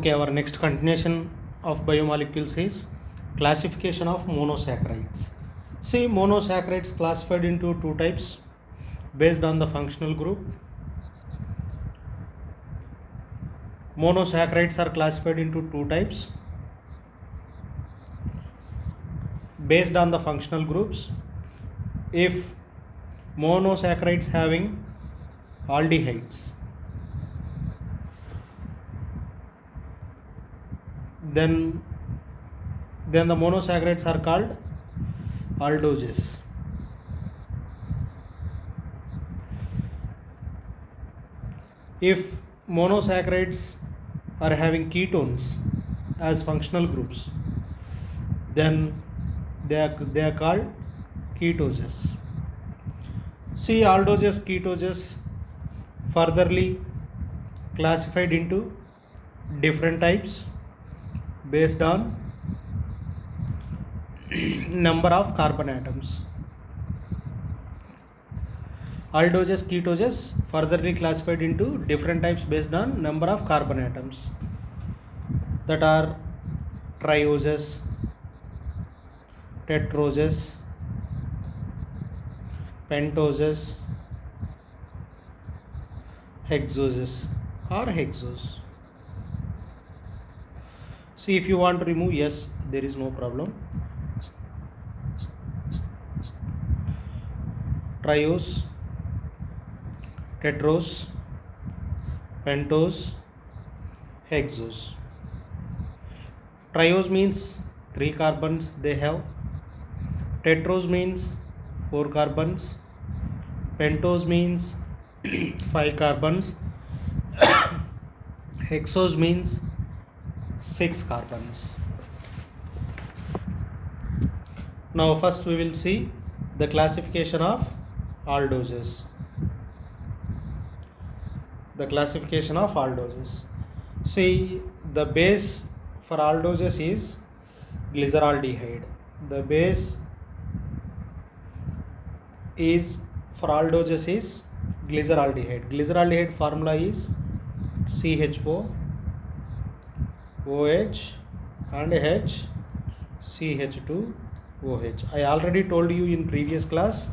Okay, our next continuation of biomolecules is classification of monosaccharides. See, monosaccharides classified into two types based on the functional group. Monosaccharides are classified into two types based on the functional groups. If monosaccharides having aldehydes, then the monosaccharides are called aldoses. If monosaccharides are having ketones as functional groups, then they are called ketoses. See, aldoses, ketoses furtherly classified into different types based on number of carbon atoms. Aldoses, ketoses furtherly classified into different types based on number of carbon atoms, that are trioses, tetroses, pentoses, hexoses or hexose. See, if you want to remove, yes, there is no problem. Triose, tetros, pentose, hexose. Triose means 3 carbons they have. Tetros means 4 carbons. Pentose means 5 carbons. Hexose means 6 carbons. Now first we will see the classification of aldoses. The classification of aldoses. See, the base for aldoses is glyceraldehyde. The base is for aldoses is glyceraldehyde. Glyceraldehyde formula is CHO, OH and H, CH2, OH. I already told you in previous class,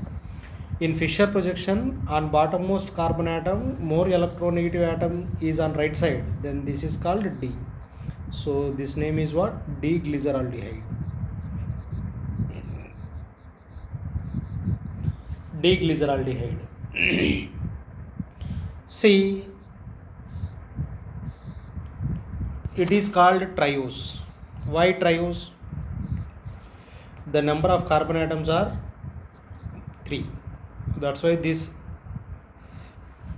in Fischer projection, on bottommost carbon atom, more electronegative atom is on right side, then this is called D. So this name is what? D-glyceraldehyde. D-glyceraldehyde. See, it is called triose. Why triose? The number of carbon atoms are 3. That's why this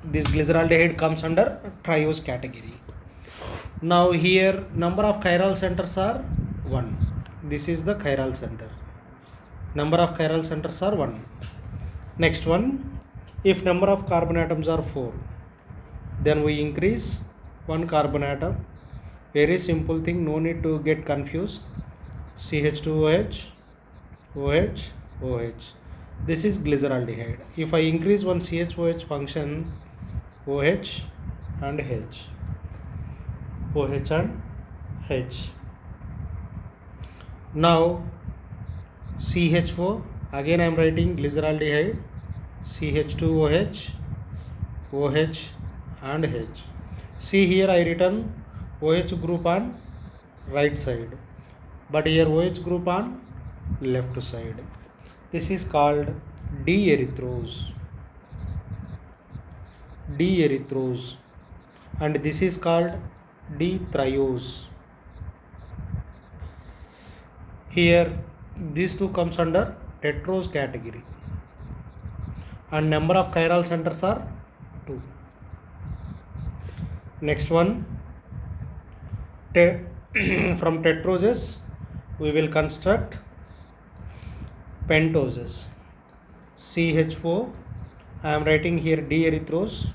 glyceraldehyde comes under triose category. Now here number of chiral centers are 1. This is the chiral center. Number of chiral centers are 1. Next one, if number of carbon atoms are 4, then we increase 1 carbon atom. Very simple thing, no need to get confused. CH2OH, OH, OH. This is glyceraldehyde. If I increase one CHOH function, OH and H, OH and H. Now CHO, again I am writing glyceraldehyde, CH2OH, OH and H. See, here I written OH group on right side, but here OH group on left side. This is called D-erythrose. D-erythrose. And this is called D-thriose. Here these two comes under tetrose category. And number of chiral centers are 2. Next one, from tetroses we will construct pentoses. CHO, I am writing here D-erythrose,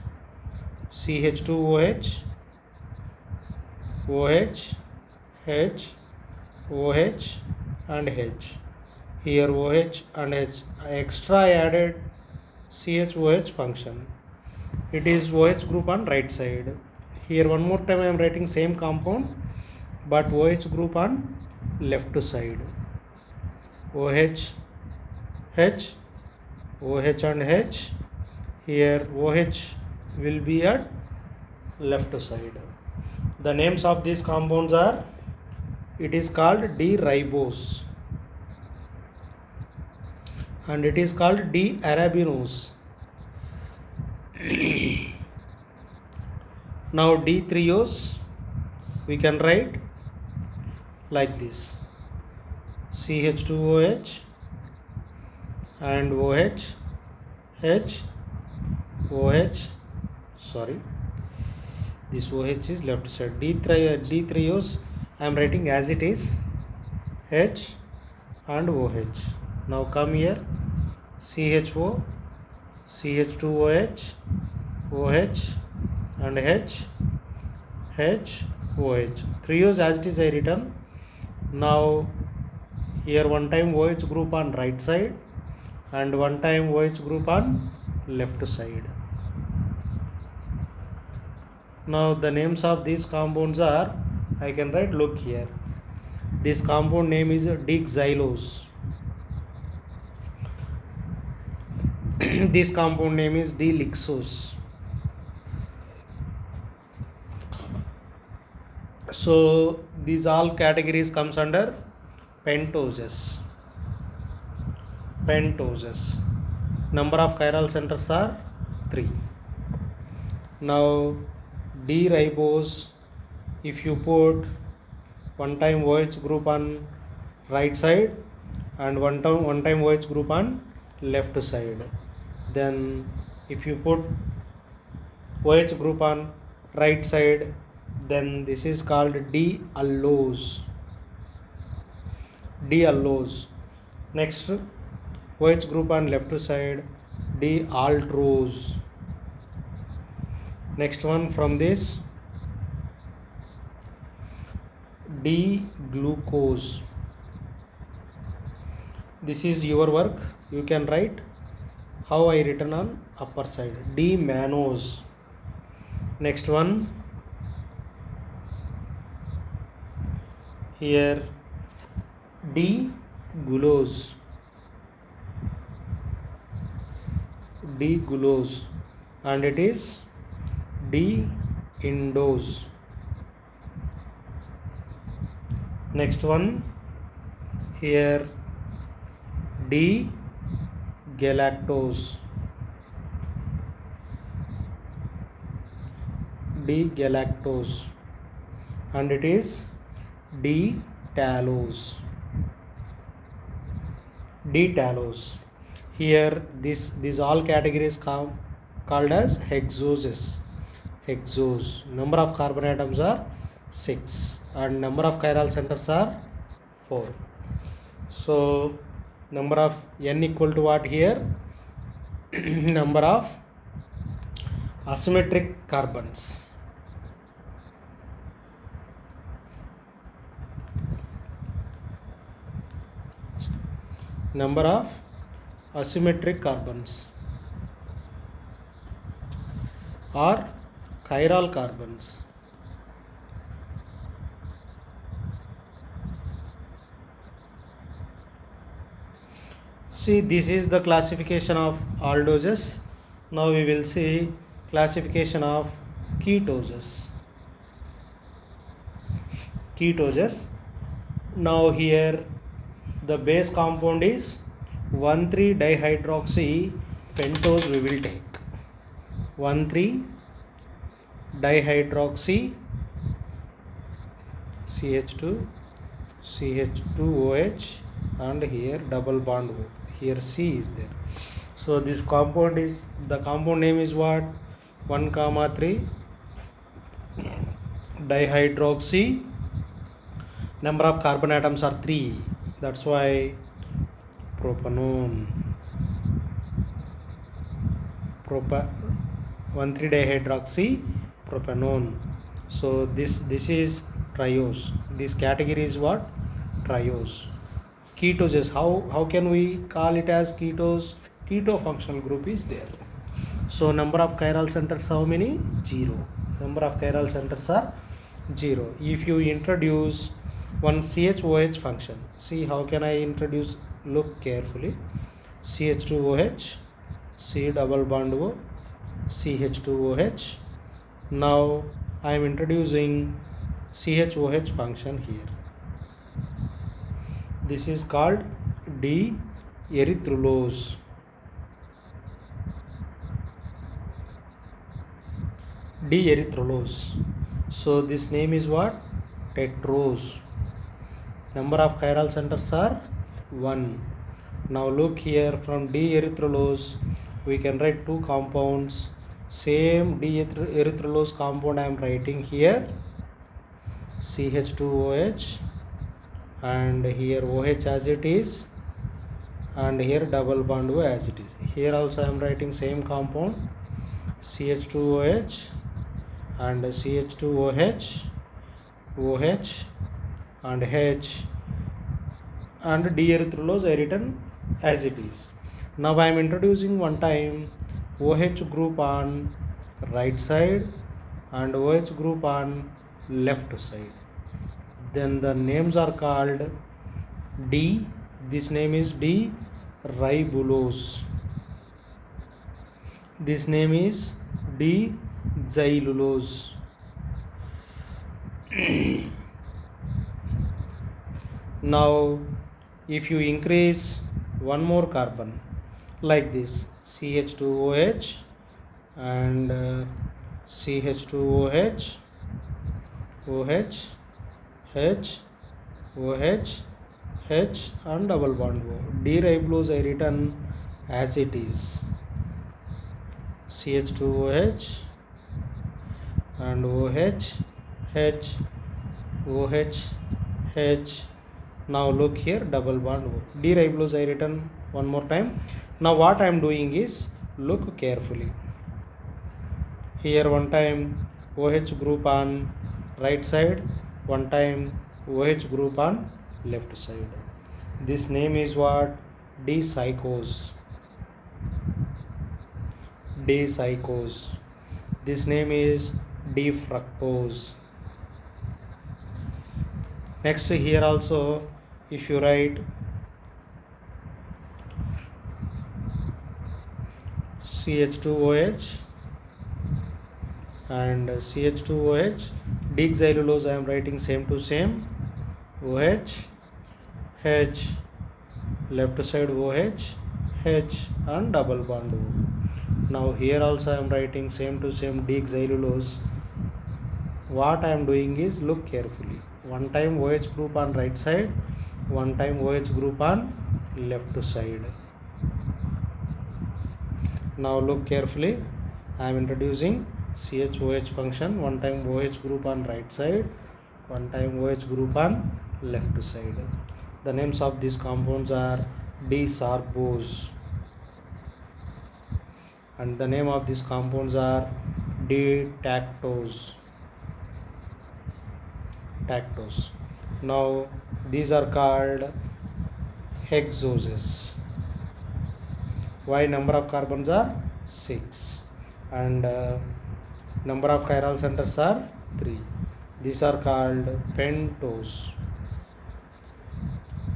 CH2OH, OH, H, OH and H. Here OH and H, extra I added CHOH function. It is OH group on right side. Here one more time I am writing same compound, but OH group on left side. OH, H, OH and H. Here OH will be at left side. The names of these compounds are, it is called D-ribose and it is called D-arabinose. Now D-threose we can write like this: CH2OH and OH, H, OH, sorry, this OH is left side. D-threose I am writing as it is, H and OH. Now come here, CHO, CH2OH, OH and H, H, OH. Threose as it is I written. Now here one time OH group on right side and one time OH group on left side. Now the names of these compounds are, I can write, look here. This compound name is D-xylose. This compound name is D-lixose. So these all categories comes under pentoses. Pentoses. Number of chiral centers are 3. Now D-ribose, if you put one time OH group on right side and one time OH group on left side, then if you put OH group on right side, then this is called D-allose. D-allose. Next, OH group on left side, D-aldrose. Next one from this, D-glucose. This is your work. You can write how I written on upper side, D-mannose. Next one, here D-gulose. D-gulose and it is D-indose. Next one, here D-galactose. D-galactose and it is D-talose. D-talose. Here these all categories called as hexoses. Hexose. Number of carbon atoms are 6 and number of chiral centers are 4. So number of N equal to what here? Number of asymmetric carbons. Number of asymmetric carbons or chiral carbons. See, this is the classification of aldoses. Now we will see classification of ketoses. Ketoses. Now here the base compound is 1,3-dihydroxy pentose we will take. 1,3-dihydroxy CH2 CH2OH and here double bond O. Here C is there. So this compound is, the compound name is what? 1,3 dihydroxy. Number of carbon atoms are 3. That's why propanone. 1,3-dihydroxy propanone. So this is triose. This category is what? Triose. Ketoses. How can we call it as ketose? Keto functional group is there. So number of chiral centers how many? 0. Number of chiral centers are 0. If you introduce one CHOH function, see how can I introduce, look carefully, CH2OH, C double bond O, CH2OH. Now I am introducing CHOH function here. This is called D-erythrulose. D-erythrulose. So this name is what? Tetrose. Number of chiral centers are 1. Now look here, from D-erythrulose we can write two compounds. Same D-erythrulose compound I am writing here, CH2OH, and here OH as it is, and here double bond O as it is. Here also I am writing same compound, CH2OH and CH2OH, OH and H, and D-erythrulose I written as it is. Now I am introducing one time OH group on right side and OH group on left side. Then the names are called D. This name is D-ribulose. This name is D-xylulose. Now if you increase one more carbon like this, CH2OH and CH2OH, OH, H, OH, H and double bond O. D-ribulose I written as it is, CH2OH and OH, H, OH, H. Now look here, double bond O. D-ribulose I written one more time. Now what I am doing is, look carefully. Here one time OH group on right side, one time OH group on left side. This name is what? D-psychose. D-psychose. This name is D-fructose. Next here also, if you write CH2OH and CH2OH, D-xylulose I am writing same to same, OH, H, left side OH, H and double bond O. Now here also I am writing same to same D-xylulose. What I am doing is, look carefully, one time OH group on right side, one time OH group on left side. Now look carefully, I am introducing CHOH function, one time OH group on right side, one time OH group on left side. The names of these compounds are D-sorbose, and the name of these compounds are D-tactose. Tactose. Now these are called hexoses. Why? Number of carbons are 6 and number of chiral centers are 3. These are called pentose.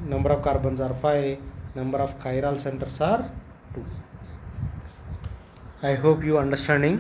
Number of carbons are 5, number of chiral centers are 2. I hope you understanding.